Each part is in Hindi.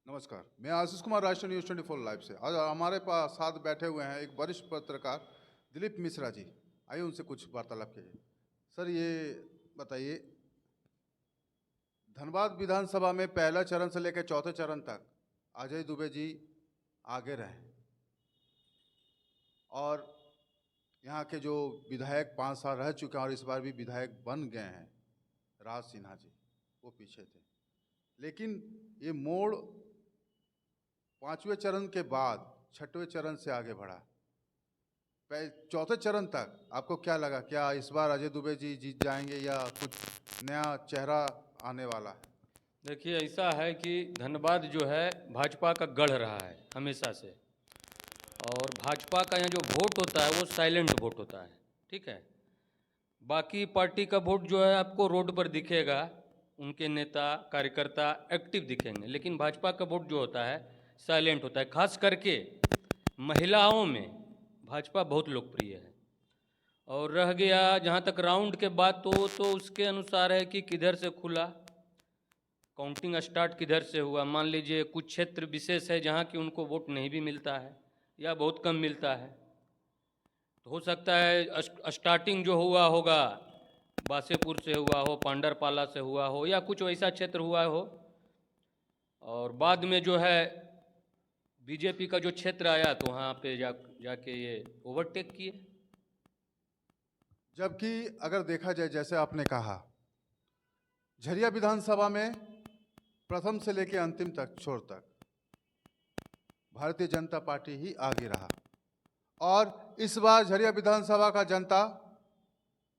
नमस्कार, मैं आशीष कुमार, राष्ट्रीय न्यूज़ 24 लाइव से। आज हमारे पास साथ बैठे हुए हैं एक वरिष्ठ पत्रकार दिलीप मिश्रा जी। आइए उनसे कुछ वार्तालाप कीजिए। सर, ये बताइए, धनबाद विधानसभा में पहला चरण से लेकर चौथे चरण तक अजय दुबे जी आगे रहे और यहाँ के जो विधायक 5 साल रह चुके हैं और इस बार भी विधायक बन गए हैं, राज सिन्हा जी, वो पीछे थे। लेकिन ये मोड़ 5वें चरण के बाद 6वें चरण से आगे बढ़ा। चौथे चरण तक आपको क्या लगा? क्या इस बार अजय दुबे जी जीत जाएंगे या कुछ नया चेहरा आने वाला है? देखिए, ऐसा है कि धनबाद जो है भाजपा का गढ़ रहा है हमेशा से। और भाजपा का यहाँ जो वोट होता है वो साइलेंट वोट होता है, ठीक है। बाकी पार्टी का वोट जो है आपको रोड पर दिखेगा, उनके नेता कार्यकर्ता एक्टिव दिखेंगे, लेकिन भाजपा का वोट जो होता है साइलेंट होता है। खास करके महिलाओं में भाजपा बहुत लोकप्रिय है। और रह गया जहाँ तक राउंड के बात, तो उसके अनुसार है कि किधर से खुला, काउंटिंग स्टार्ट किधर से हुआ। मान लीजिए कुछ क्षेत्र विशेष है जहाँ कि उनको वोट नहीं भी मिलता है या बहुत कम मिलता है, तो हो सकता है स्टार्टिंग जो हुआ होगा बासेपुर से हुआ हो, पांडरपाला से हुआ हो, या कुछ वैसा क्षेत्र हुआ हो, और बाद में जो है बीजेपी का जो क्षेत्र आया तो वहाँ पे जाके ये ओवरटेक किए। जबकि अगर देखा जाए, जैसे आपने कहा, झरिया विधानसभा में प्रथम से लेकर अंतिम तक छोर तक भारतीय जनता पार्टी ही आगे रहा और इस बार झरिया विधानसभा का जनता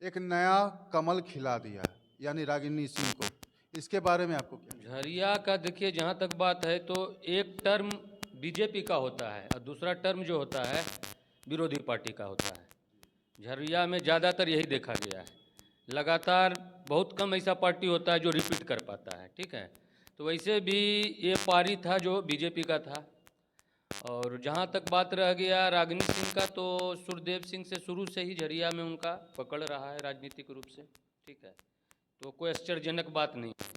एक नया कमल खिला दिया, यानी रागिनी सिंह को। इसके बारे में आपको क्या? झरिया का देखिए, जहाँ तक बात है तो एक टर्म बीजेपी का होता है और दूसरा टर्म जो होता है विरोधी पार्टी का होता है। झरिया में ज़्यादातर यही देखा गया है। लगातार बहुत कम ऐसा पार्टी होता है जो रिपीट कर पाता है, ठीक है। तो वैसे भी ये पारी था जो बीजेपी का था। और जहाँ तक बात रह गया रागिनी सिंह का, तो सुरदेव सिंह से शुरू से ही झरिया में उनका पकड़ रहा है राजनीतिक रूप से, ठीक है। तो कोई आश्चर्यजनक बात नहीं है।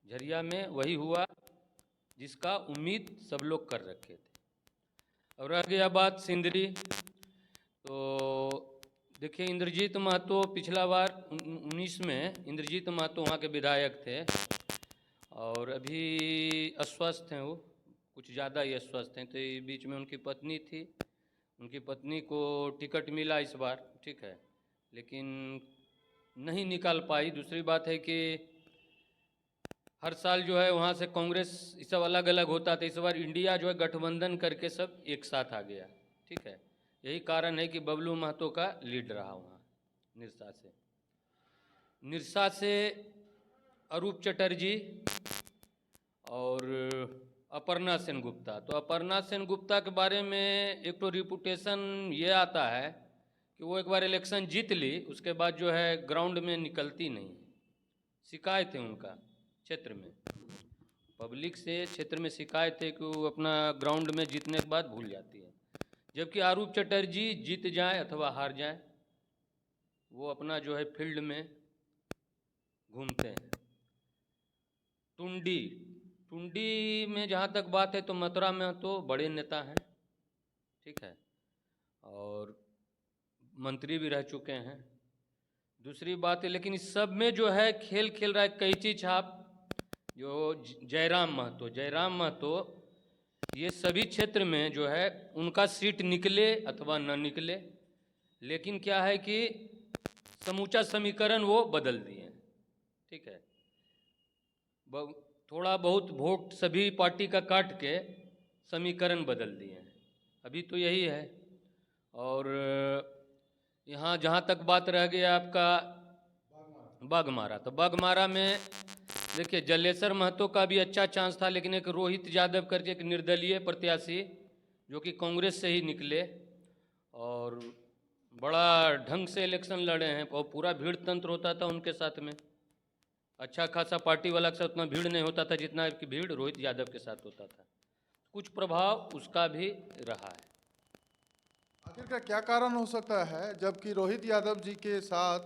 झरिया में वही हुआ जिसका उम्मीद सब लोग कर रखे थे। और रह गया बात सिंदरी, तो देखिए इंद्रजीत महतो पिछला बार 19 में इंद्रजीत महतो वहाँ के विधायक थे और अभी अस्वस्थ हैं, वो कुछ ज़्यादा ही अस्वस्थ हैं। तो ये बीच में उनकी पत्नी थी, उनकी पत्नी को टिकट मिला इस बार, ठीक है, लेकिन नहीं निकाल पाई। दूसरी बात है कि हर साल जो है वहाँ से कांग्रेस ये सब अलग अलग होता था, इस बार इंडिया जो है गठबंधन करके सब एक साथ आ गया, ठीक है। यही कारण है कि बबलू महतो का लीड रहा वहाँ निरसा से। निरसा से अरूप चटर्जी और अपर्णा सेन गुप्ता। तो अपर्णा सेन गुप्ता के बारे में एक तो रिपुटेशन ये आता है कि वो एक बार इलेक्शन जीत ली, उसके बाद जो है ग्राउंड में निकलती नहीं। शिकायत है उनका क्षेत्र में, पब्लिक से क्षेत्र में शिकायत है कि वो अपना ग्राउंड में जीतने के बाद भूल जाती है। जबकि आरूप चटर्जी जीत जाए अथवा हार जाए, वो अपना जो है फील्ड में घूमते हैं। टुंडी टुंडी में जहाँ तक बात है तो मथुरा में तो बड़े नेता हैं, ठीक है, और मंत्री भी रह चुके हैं। दूसरी बात है, लेकिन इस सब में जो है खेल खेल रहा है कैची छाप, जो जयराम महतो ये सभी क्षेत्र में जो है उनका सीट निकले अथवा न निकले, लेकिन क्या है कि समूचा समीकरण वो बदल दिए, ठीक है। थोड़ा बहुत वोट सभी पार्टी का काट के समीकरण बदल दिए हैं, अभी तो यही है। और यहाँ जहाँ तक बात रह गया आपका बाघमारा, तो बाघमारा में देखिए जलेसर महतो का भी अच्छा चांस था, लेकिन एक रोहित यादव करके एक निर्दलीय प्रत्याशी जो कि कांग्रेस से ही निकले और बड़ा ढंग से इलेक्शन लड़े हैं, और पूरा भीड़ तंत्र होता था उनके साथ में। अच्छा खासा पार्टी वाला के साथ उतना भीड़ नहीं होता था जितना कि भीड़ रोहित यादव के साथ होता था। कुछ प्रभाव उसका भी रहा है। आखिर का क्या कारण हो सकता है, जबकि रोहित यादव जी के साथ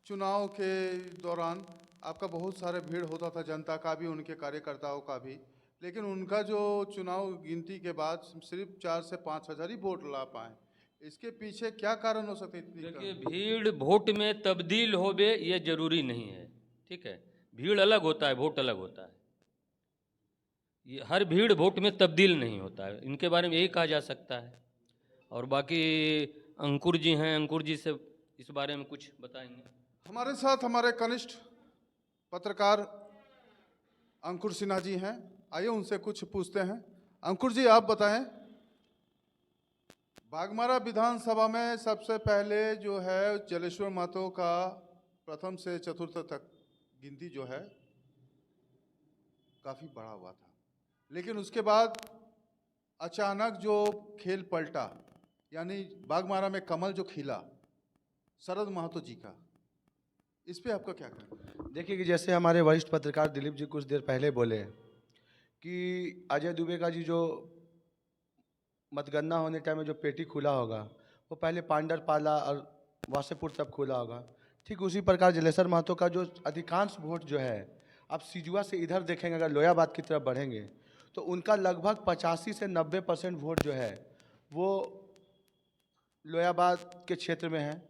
चुनाव के दौरान आपका बहुत सारे भीड़ होता था, जनता का भी, उनके कार्यकर्ताओं का भी, लेकिन उनका जो चुनाव गिनती के बाद सिर्फ 4 से 5 हज़ार ही वोट ला पाए, इसके पीछे क्या कारण हो सकते हैं इतनी देखिए, कम? भीड़ वोट में तब्दील होवे ये जरूरी नहीं है, ठीक है। भीड़ अलग होता है, वोट अलग होता है। ये हर भीड़ वोट में तब्दील नहीं होता है, इनके बारे में यही कहा जा सकता है। और बाकी अंकुर जी हैं, अंकुर जी से इस बारे में कुछ बताएंगे। हमारे साथ हमारे कनिष्ठ पत्रकार अंकुर सिन्हा जी हैं, आइए उनसे कुछ पूछते हैं। अंकुर जी, आप बताएं, बागमारा विधानसभा में सबसे पहले जो है जलेश्वर महतो का प्रथम से चतुर्थ तक गिनती जो है काफ़ी बड़ा हुआ था, लेकिन उसके बाद अचानक जो खेल पलटा, यानी बागमारा में कमल जो खिला शरद महतो जी का, इस पे आपका क्या कहना है? देखिए कि जैसे हमारे वरिष्ठ पत्रकार दिलीप जी कुछ देर पहले बोले कि अजय दुबे का जी जो मतगणना होने टाइम में जो पेटी खुला होगा वो पहले पांडरपाला और वासेपुर तक खुला होगा। ठीक उसी प्रकार जलेसर महतो का जो अधिकांश वोट जो है, आप सिजुआ से इधर देखेंगे, अगर लोयाबाद की तरफ बढ़ेंगे तो उनका लगभग 85 से 90% वोट जो है वो लोयाबाद के क्षेत्र में है।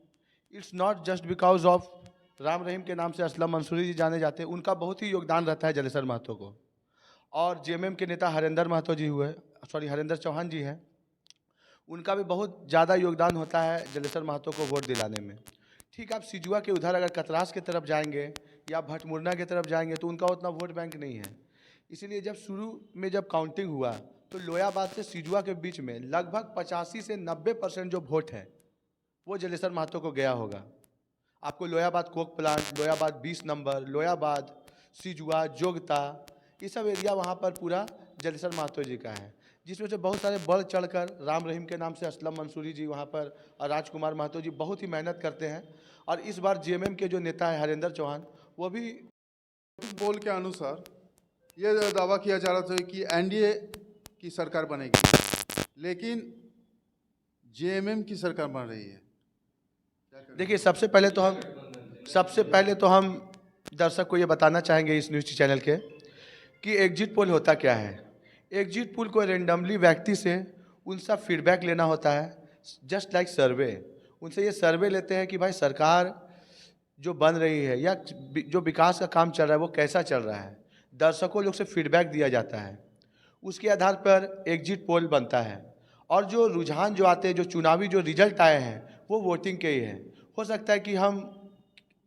It's not just because of Ram Rahim के नाम से असलम मंसूरी जी जाने जाते हैं, उनका बहुत ही योगदान रहता है जलेसर महतो को। और जेएमएम के नेता हरेंद्र महतो जी हरेंद्र चौहान जी हैं, उनका भी बहुत ज़्यादा योगदान होता है जलेसर महतो को वोट दिलाने में। ठीक, आप सिजुआ के उधर अगर कतरास की तरफ जाएंगे या भटमुरना की तरफ जाएंगे तो उनका उतना वोट बैंक नहीं है। इसीलिए जब शुरू में जब काउंटिंग हुआ तो लोयाबाद से सिजुआ के बीच में लगभग 85 से 90% जो वोट है वो जलेसर महतो को गया होगा। आपको Loyabad Coke plant, Loyabad 20 number, Loyabad, Sijua, Jogta, ये सब एरिया वहाँ पर पूरा जलेसर महतो जी का है, जिसमें से बहुत सारे बढ़ चढ़कर राम रहीम के नाम से असलम मंसूरी जी वहाँ पर और राजकुमार महतो जी बहुत ही मेहनत करते हैं। और इस बार जेएमएम के जो नेता है हरेंद्र चौहान, वो भी पोल के अनुसार ये दावा किया जा रहा था कि एनडीए की सरकार बनेगी, लेकिन जेएमएम की सरकार बन रही है। देखिए, सबसे पहले तो हम दर्शक को ये बताना चाहेंगे इस न्यूज़ चैनल के कि एग्जिट पोल होता क्या है। एग्जिट पोल को रेंडमली व्यक्ति से उनका फीडबैक लेना होता है, जस्ट लाइक सर्वे। उनसे ये सर्वे लेते हैं कि भाई सरकार जो बन रही है या जो विकास का काम चल रहा है वो कैसा चल रहा है। दर्शकों लोग से फीडबैक दिया जाता है, उसके आधार पर एग्जिट पोल बनता है। और जो रुझान जो आते हैं, जो चुनावी जो रिजल्ट आए हैं वो वोटिंग के ही हैं। हो सकता है कि हम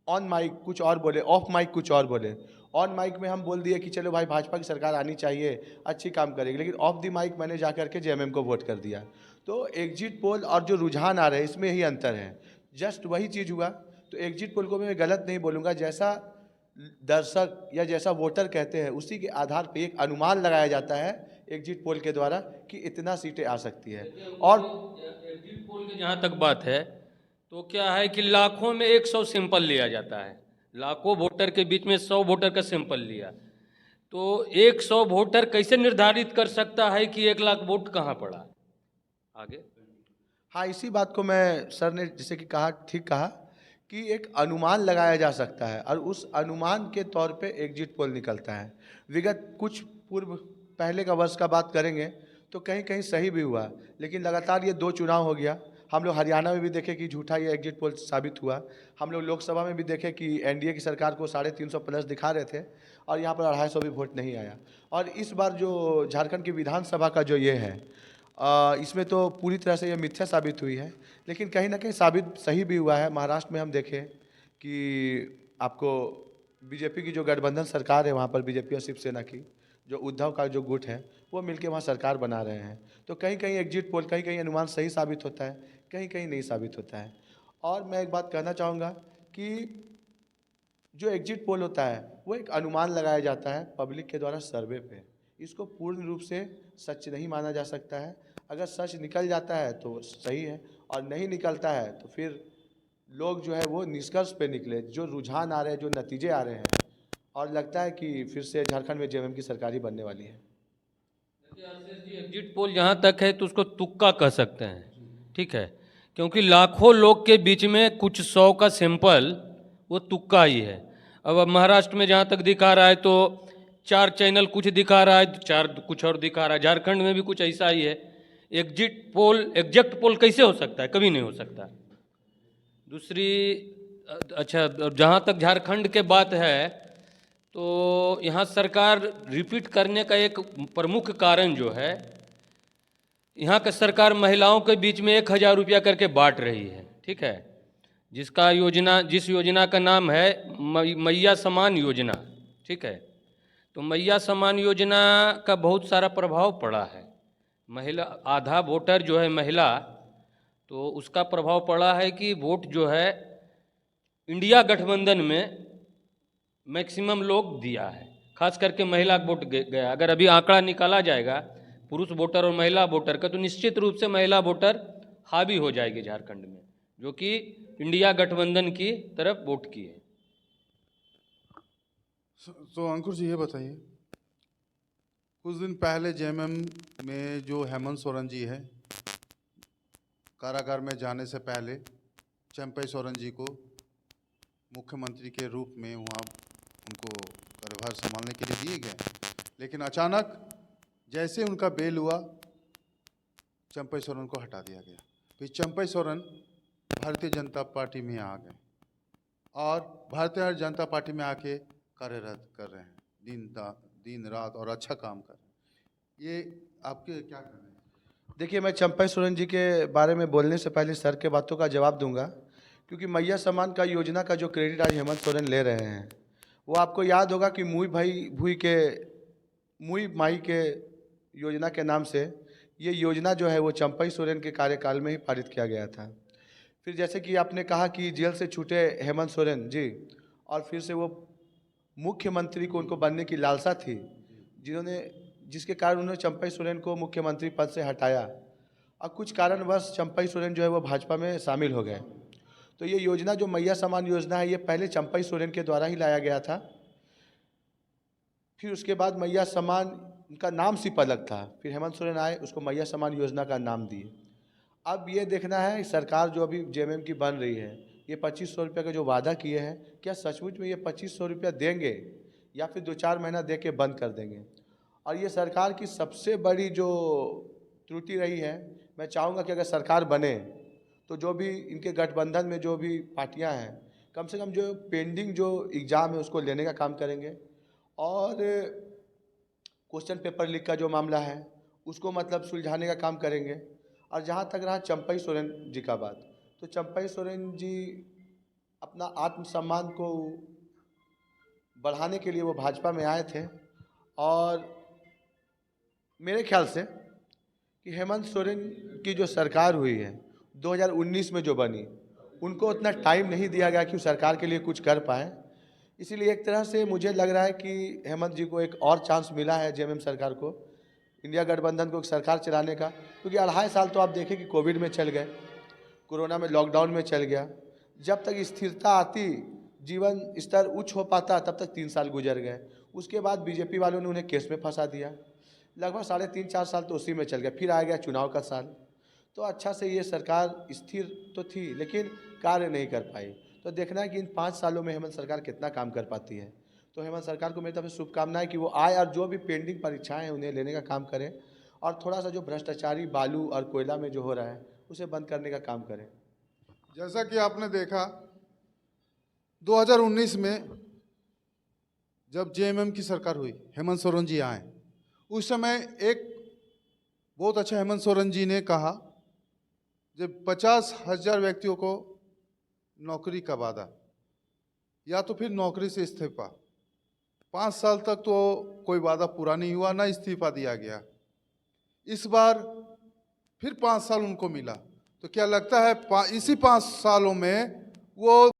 ऑन माइक कुछ और बोले, ऑफ माइक कुछ और बोले। ऑन माइक में हम बोल दिए कि चलो भाई भाजपा की सरकार आनी चाहिए, अच्छी काम करेगी, लेकिन ऑफ द माइक मैंने जा करके जेएमएम को वोट कर दिया। तो एग्जिट पोल और जो रुझान आ रहे हैं इसमें ही अंतर है, जस्ट वही चीज़ हुआ। तो एग्जिट पोल को मैं गलत नहीं बोलूँगा, जैसा दर्शक या जैसा वोटर कहते हैं उसी के आधार पर एक अनुमान लगाया जाता है एग्जिट पोल के द्वारा कि इतना सीटें आ सकती है। और एग्जिट पोल की जहाँ तक बात है तो क्या है कि लाखों में 100 सैंपल लिया जाता है, लाखों वोटर के बीच में 100 वोटर का सैंपल लिया, तो 100 वोटर कैसे निर्धारित कर सकता है कि 1 लाख वोट कहाँ पड़ा आगे। हाँ, इसी बात को मैं सर ने जैसे कि कहा, ठीक कहा कि एक अनुमान लगाया जा सकता है और उस अनुमान के तौर पे एग्जिट पोल निकलता है। विगत कुछ पूर्व पहले का वर्ष का बात करेंगे तो कहीं कहीं सही भी हुआ, लेकिन लगातार ये 2 चुनाव हो गया। हम लोग हरियाणा में भी देखे कि झूठा ये एग्जिट पोल साबित हुआ। हम लोग लोकसभा में भी देखे कि एनडीए की सरकार को 350 प्लस दिखा रहे थे और यहाँ पर 250 भी वोट नहीं आया। और इस बार जो झारखंड की विधानसभा का जो ये है, इसमें तो पूरी तरह से ये मिथ्या साबित हुई है, लेकिन कहीं ना कहीं साबित सही भी हुआ है। महाराष्ट्र में हम देखें कि आपको बीजेपी की जो गठबंधन सरकार है वहाँ पर बीजेपी और शिवसेना की जो उद्धव का जो गुट है वो मिलके वहाँ सरकार बना रहे हैं। तो कहीं कहीं एग्जिट पोल, कहीं कहीं अनुमान सही साबित होता है, कहीं कहीं नहीं साबित होता है। और मैं एक बात कहना चाहूँगा कि जो एग्जिट पोल होता है वो एक अनुमान लगाया जाता है पब्लिक के द्वारा सर्वे पे। इसको पूर्ण रूप से सच नहीं माना जा सकता है। अगर सच निकल जाता है तो सही है और नहीं निकलता है तो फिर लोग जो है वो निष्कर्ष पे निकले, जो रुझान आ रहे हैं, जो नतीजे आ रहे हैं, और लगता है कि फिर से झारखंड में जेएमएम की सरकार ही बनने वाली है। एग्जिट पोल जहाँ तक है तो उसको तुक्का कह सकते हैं, ठीक है, क्योंकि लाखों लोग के बीच में कुछ 100 का सैंपल वो तुक्का ही है। अब महाराष्ट्र में जहाँ तक दिखा रहा है तो 4 चैनल कुछ दिखा रहा है, 4 कुछ और दिखा रहा है। झारखंड में भी कुछ ऐसा ही है। एग्जैक्ट पोल कैसे हो सकता है? कभी नहीं हो सकता। दूसरी अच्छा, जहाँ तक झारखंड के बात है, तो यहाँ सरकार रिपीट करने का एक प्रमुख कारण जो है, यहाँ का सरकार महिलाओं के बीच में 1,000 रुपया करके बांट रही है, ठीक है, जिस योजना का नाम है मैया समान योजना, ठीक है। तो मैया समान योजना का बहुत सारा प्रभाव पड़ा है। महिला आधा वोटर जो है महिला, तो उसका प्रभाव पड़ा है कि वोट जो है इंडिया गठबंधन में मैक्सिमम लोग दिया है, खास करके महिला वोट गया। अगर अभी आंकड़ा निकाला जाएगा पुरुष वोटर और महिला वोटर का, तो निश्चित रूप से महिला वोटर हावी हो जाएगी झारखंड में, जो कि इंडिया गठबंधन की तरफ वोट की है। तो अंकुर जी ये बताइए, कुछ दिन पहले जेएमएम में जो हेमंत सोरेन जी है, कारागार में जाने से पहले चंपई सोरेन जी को मुख्यमंत्री के रूप में वहाँ उनको कार्यभार संभालने के लिए दिए गए, लेकिन अचानक जैसे उनका बेल हुआ, चंपई सोरेन को हटा दिया गया। फिर चंपई सोरेन भारतीय जनता पार्टी में आ गए और भारतीय जनता पार्टी में आके कार्यरत कर रहे हैं, दिन रात, और अच्छा काम कर रहे हैं। ये आपके क्या कहना है? देखिए, मैं चंपई सोरेन जी के बारे में बोलने से पहले सर के बातों का जवाब दूंगा, क्योंकि मैया समान का योजना का जो क्रेडिट आज हेमंत सोरेन ले रहे हैं, वो आपको याद होगा कि मुई माई के योजना के नाम से ये योजना जो है वो चंपई सोरेन के कार्यकाल में ही पारित किया गया था। फिर जैसे कि आपने कहा कि जेल से छूटे हेमंत सोरेन जी, और फिर से वो मुख्यमंत्री को उनको बनने की लालसा थी, जिसके कारण उन्होंने चंपई सोरेन को मुख्यमंत्री पद से हटाया, और कुछ कारणवश चंपई सोरेन जो है वो भाजपा में शामिल हो गए। तो ये योजना जो मैया समान योजना है, ये पहले चंपई सोरेन के द्वारा ही लाया गया था। फिर उसके बाद मैया समान, उनका नाम सिर्फ अलग था, फिर हेमंत सोरेन आए, उसको मैया समान योजना का नाम दिए। अब ये देखना है सरकार जो अभी जेएमएम की बन रही है, ये 2500 रुपये का जो वादा किए हैं, क्या सचमुच में ये 2500 रुपया देंगे या फिर 2-4 महीना दे के बंद कर देंगे। और ये सरकार की सबसे बड़ी जो त्रुटि रही है, मैं चाहूँगा कि अगर सरकार बने तो जो भी इनके गठबंधन में जो भी पार्टियां हैं, कम से कम जो पेंडिंग जो एग्ज़ाम है उसको लेने का काम करेंगे, और क्वेश्चन पेपर लीक का जो मामला है उसको मतलब सुलझाने का काम करेंगे। और जहाँ तक रहा चंपई सोरेन जी का बात, तो चंपई सोरेन जी अपना आत्मसम्मान को बढ़ाने के लिए वो भाजपा में आए थे, और मेरे ख्याल से कि हेमंत सोरेन की जो सरकार हुई है 2019 में जो बनी, उनको उतना टाइम नहीं दिया गया कि वो सरकार के लिए कुछ कर पाए। इसीलिए एक तरह से मुझे लग रहा है कि हेमंत जी को एक और चांस मिला है जेएमएम सरकार को, इंडिया गठबंधन को एक सरकार चलाने का, क्योंकि 2.5 साल तो आप देखें कि कोविड में चल गए, कोरोना में, लॉकडाउन में चल गया। जब तक स्थिरता आती, जीवन स्तर उच्च हो पाता, तब तक 3 साल गुजर गए। उसके बाद बीजेपी वालों ने उन्हें केस में फंसा दिया, लगभग 3.5-4 साल तो उसी में चल गया। फिर आ गया चुनाव का साल, तो अच्छा से ये सरकार स्थिर तो थी लेकिन कार्य नहीं कर पाई। तो देखना है कि इन 5 सालों में हेमंत सरकार कितना काम कर पाती है। तो हेमंत सरकार को मेरी तरफ से शुभकामनाएं कि वो आए और जो भी पेंडिंग परीक्षाएं हैं उन्हें लेने का काम करें, और थोड़ा सा जो भ्रष्टाचारी बालू और कोयला में जो हो रहा है उसे बंद करने का काम करें। जैसा कि आपने देखा 2019 में जब जेएमएम की सरकार हुई, हेमंत सोरेन जी आए, उस समय एक बहुत अच्छा हेमंत सोरेन जी ने कहा, जब 50,000 व्यक्तियों को नौकरी का वादा, या तो फिर नौकरी से इस्तीफा। 5 साल तक तो कोई वादा पूरा नहीं हुआ, ना इस्तीफा दिया गया। इस बार फिर 5 साल उनको मिला, तो क्या लगता है इसी 5 सालों में वो